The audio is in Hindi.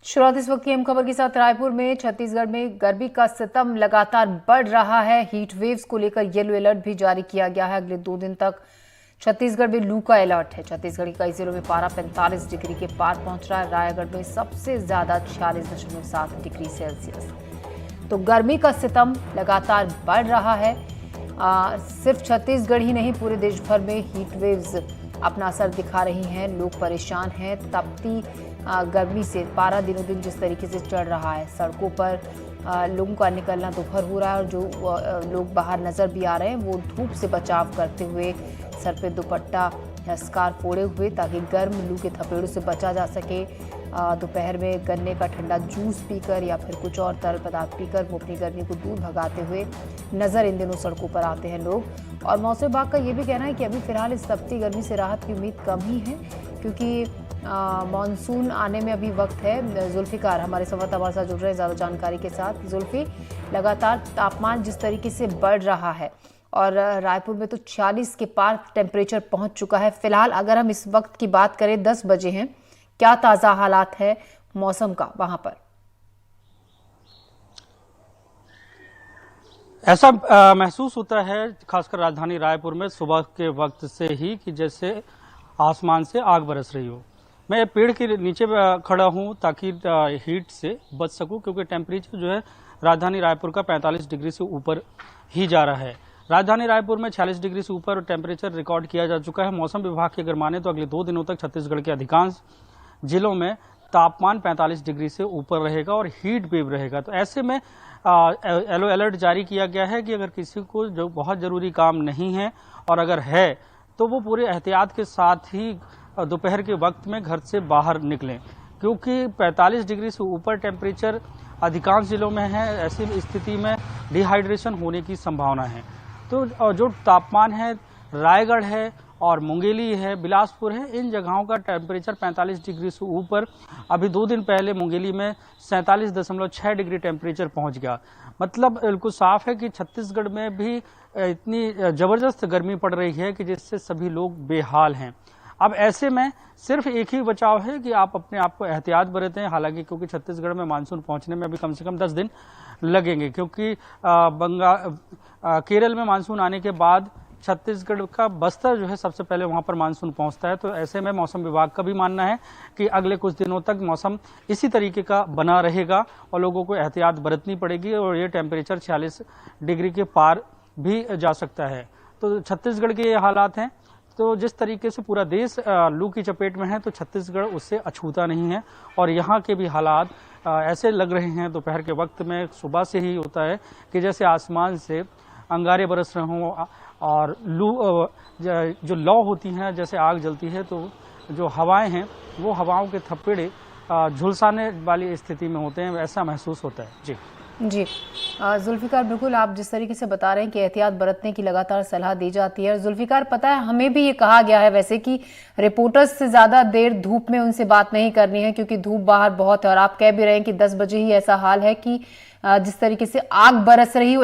शुरुआत इस वक्त की अहम खबर के साथ। रायपुर में छत्तीसगढ़ में गर्मी का सितम लगातार बढ़ रहा है। हीट वेव्स को लेकर येलो अलर्ट भी जारी किया गया है। अगले 2 दिन तक छत्तीसगढ़ में लू का अलर्ट है। छत्तीसगढ़ के कई जिलों में पारा 45 डिग्री के पार पहुंच रहा है। रायगढ़ में सबसे ज्यादा 46.7 डिग्री सेल्सियस। तो गर्मी का सितम लगातार बढ़ रहा है। सिर्फ छत्तीसगढ़ ही नहीं, पूरे देश भर में हीट वेव्स अपना असर दिखा रही हैं। लोग परेशान हैं। तपती गर्मी से पारा दिनों दिन जिस तरीके से चढ़ रहा है, सड़कों पर लोगों का निकलना दोपहर हो रहा है। और जो लोग बाहर नजर भी आ रहे हैं वो धूप से बचाव करते हुए सर पे दुपट्टा या स्कार्फ ओढ़े हुए, ताकि गर्म लू के थपेड़ों से बचा जा सके। दोपहर में गन्ने का ठंडा जूस पीकर या फिर कुछ और तरल पदार्थ पीकर वो अपनी गर्मी को दूर भगाते हुए नजर इन दिनों सड़कों पर आते हैं लोग। और मौसम विभाग का ये भी कहना है कि अभी फिलहाल इस तपती गर्मी से राहत की उम्मीद कम ही है, क्योंकि मानसून आने में अभी वक्त है। जुल्फिकार हमारे संवाददाता हमारे साथ जुड़ रहे हैं ज्यादा जानकारी के साथ। जुल्फी, लगातार तापमान जिस तरीके से बढ़ रहा है और रायपुर में तो 46 के पार टेम्परेचर पहुंच चुका है। फिलहाल अगर हम इस वक्त की बात करें, 10 बजे हैं, क्या ताजा हालात है मौसम का वहां पर? ऐसा महसूस होता है खासकर राजधानी रायपुर में सुबह के वक्त से ही कि जैसे आसमान से आग बरस रही हो। मैं पेड़ के नीचे खड़ा हूं ताकि हीट से बच सकूं, क्योंकि टेम्परेचर जो है राजधानी रायपुर का 45 डिग्री से ऊपर ही जा रहा है। राजधानी रायपुर में 46 डिग्री से ऊपर टेम्परेचर रिकॉर्ड किया जा चुका है। मौसम विभाग की अगर माने तो अगले 2 दिनों तक छत्तीसगढ़ के अधिकांश जिलों में तापमान 45 डिग्री से ऊपर रहेगा और हीट वेव रहेगा। तो ऐसे में येलो अलर्ट जारी किया गया है कि अगर किसी को जो बहुत जरूरी काम नहीं है और अगर है तो वो पूरे एहतियात के साथ ही दोपहर के वक्त में घर से बाहर निकलें, क्योंकि 45 डिग्री से ऊपर टेम्परेचर अधिकांश जिलों में है। ऐसी स्थिति में डिहाइड्रेशन होने की संभावना है। तो जो तापमान है, रायगढ़ है और मुंगेली है, बिलासपुर है, इन जगहों का टेम्परेचर 45 डिग्री से ऊपर अभी 2 दिन पहले मुंगेली में 47.6 डिग्री टेम्परेचर पहुंच गया। मतलब बिल्कुल साफ है कि छत्तीसगढ़ में भी इतनी जबरदस्त गर्मी पड़ रही है कि जिससे सभी लोग बेहाल हैं। अब ऐसे में सिर्फ एक ही बचाव है कि आप अपने आप को एहतियात बरतें। हालांकि क्योंकि छत्तीसगढ़ में मानसून पहुंचने में अभी कम से कम 10 दिन लगेंगे, क्योंकि केरल में मानसून आने के बाद छत्तीसगढ़ का बस्तर जो है सबसे पहले वहां पर मानसून पहुंचता है। तो ऐसे में मौसम विभाग का भी मानना है कि अगले कुछ दिनों तक मौसम इसी तरीके का बना रहेगा और लोगों को एहतियात बरतनी पड़ेगी और ये टेम्परेचर 46 डिग्री के पार भी जा सकता है। तो छत्तीसगढ़ के ये हालात हैं। तो जिस तरीके से पूरा देश लू की चपेट में है, तो छत्तीसगढ़ उससे अछूता नहीं है। और यहाँ के भी हालात ऐसे लग रहे हैं दोपहर के वक्त में, सुबह से ही होता है कि जैसे आसमान से अंगारे बरस रहे हों और लू जो लौ होती हैं, जैसे आग जलती है, तो जो हवाएं हैं वो हवाओं के थपेड़े झुलसाने वाली स्थिति में होते हैं। ऐसा महसूस होता है। जी जुल्फिकार, बिल्कुल आप जिस तरीके से बता रहे हैं कि एहतियात बरतने की लगातार सलाह दी जाती है। जुल्फिकार, पता है हमें भी ये कहा गया है वैसे कि रिपोर्टर्स से ज्यादा देर धूप में उनसे बात नहीं करनी है, क्योंकि धूप बाहर बहुत है। और आप कह भी रहे हैं कि 10 बजे ही ऐसा हाल है कि जिस तरीके से आग बरस रही हो